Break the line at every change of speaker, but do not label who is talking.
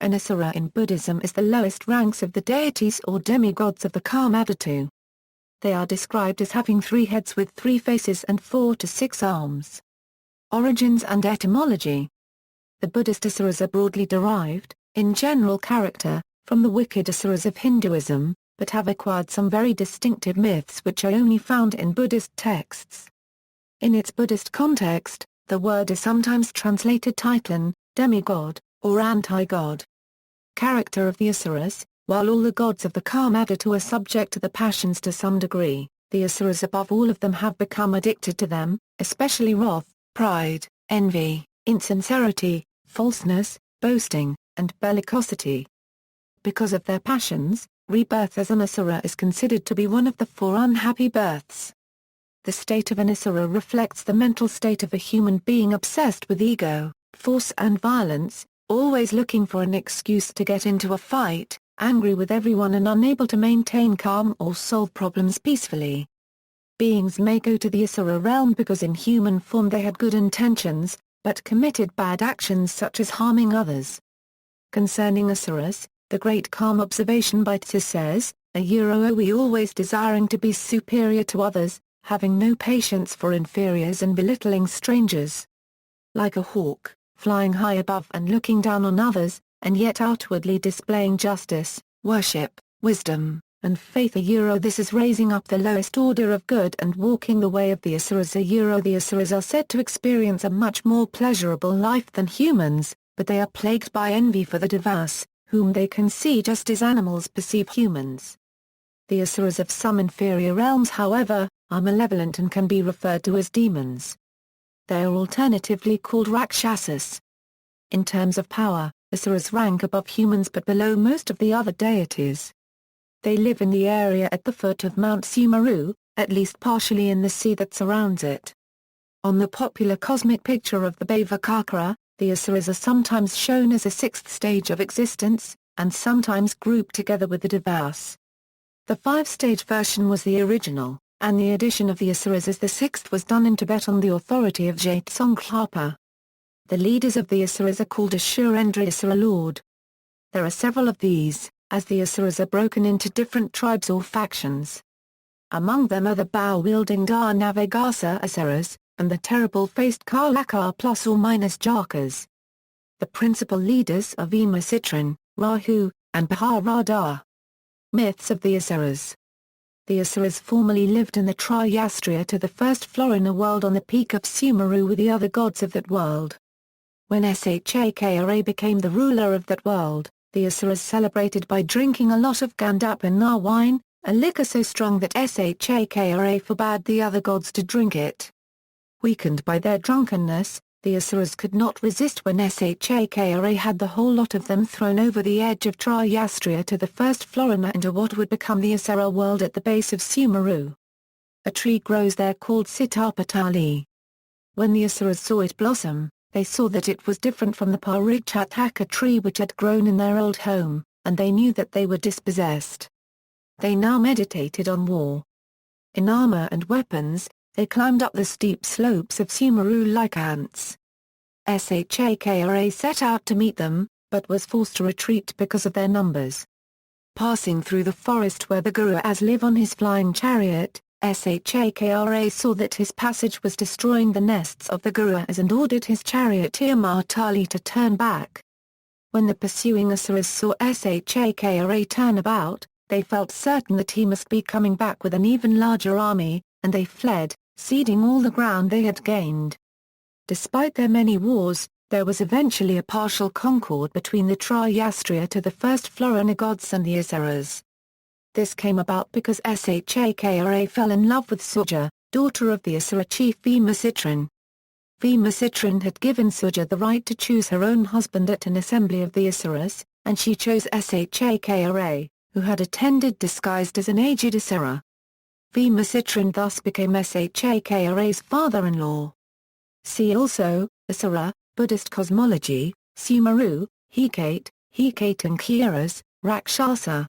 An Asura in Buddhism is the lowest ranks of the deities or demigods of the Kāmadhātu. They are described as having 3 heads with 3 faces and 4 to 6 arms. Origins and etymology. The Buddhist Asuras are broadly derived, in general character, from the wicked Asuras of Hinduism, but have acquired some very distinctive myths which are only found in Buddhist texts. In its Buddhist context, the word is sometimes translated titan, demigod, or anti-god. Character of the Asuras. While all the gods of the Kāmadhātu are subject to the passions to some degree, the Asuras above all of them have become addicted to them, especially wrath, pride, envy, insincerity, falseness, boasting, and bellicosity. Because of their passions, rebirth as an Asura is considered to be one of the 4 unhappy births. The state of an Asura reflects the mental state of a human being obsessed with ego, force and violence, always looking for an excuse to get into a fight, angry with everyone and unable to maintain calm or solve problems peacefully. Beings may go to the Asura realm because in human form they had good intentions, but committed bad actions such as harming others. Concerning Asuras, the great calm observation by Tse says, we always desiring to be superior to others, having no patience for inferiors and belittling strangers. Like a hawk, flying high above and looking down on others, and yet outwardly displaying justice, worship, wisdom, and faith. This is raising up the lowest order of good and walking the way of the Asuras. The Asuras are said to experience a much more pleasurable life than humans, but they are plagued by envy for the devas, whom they can see just as animals perceive humans. The Asuras of some inferior realms, however, are malevolent and can be referred to as demons. They are alternatively called Rakshasas. In terms of power, Asuras rank above humans but below most of the other deities. They live in the area at the foot of Mount Sumeru, at least partially in the sea that surrounds it. On the popular cosmic picture of the Bhavakakra, the Asuras are sometimes shown as a 6th stage of existence, and sometimes grouped together with the devas. The 5-stage version was the original, and the addition of the Asuras as the 6th was done in Tibet on the authority of Tsongkhapa. The leaders of the Asuras are called Asurendra Asura Lord. There are several of these, as the Asuras are broken into different tribes or factions. Among them are the bow-wielding Navagasa Asuras, and the terrible-faced Kalakar plus or minus Jakas. The principal leaders are Vimasitran, Rahu, and Bharada. Myths of the Asuras. The Asuras formerly lived in the Triyastriya to the first Florina world on the peak of Sumeru with the other gods of that world. When Shakra became the ruler of that world, the Asuras celebrated by drinking a lot of Gandapana wine, a liquor so strong that Shakra forbade the other gods to drink it. Weakened by their drunkenness, the Asuras could not resist when Shakra had the whole lot of them thrown over the edge of Triyastriya to the first Florina into what would become the Asura world at the base of Sumeru. A tree grows there called Sitapatali. When the Asuras saw it blossom, they saw that it was different from the Parikchataka tree which had grown in their old home, and they knew that they were dispossessed. They now meditated on war. In armor and weapons, they climbed up the steep slopes of Sumeru like ants. Shakra set out to meet them, but was forced to retreat because of their numbers. Passing through the forest where the Guruas live on his flying chariot, Shakra saw that his passage was destroying the nests of the Guruas and ordered his charioteer Matali to turn back. When the pursuing Asuras saw Shakra turn about, they felt certain that he must be coming back with an even larger army, and they fled, ceding all the ground they had gained. Despite their many wars, there was eventually a partial concord between the Triyastriya to the first Florina gods and the Asuras. This came about because Shakra fell in love with Suja, daughter of the Asura chief Vimasitran. Vimasitran had given Suja the right to choose her own husband at an assembly of the Asuras, and she chose Shakra, who had attended disguised as an aged Asura. Vimasitran thus became Shakra's father-in-law. See also, Asura, Buddhist cosmology, Sumeru, Hecate and Kieras, Rakshasa.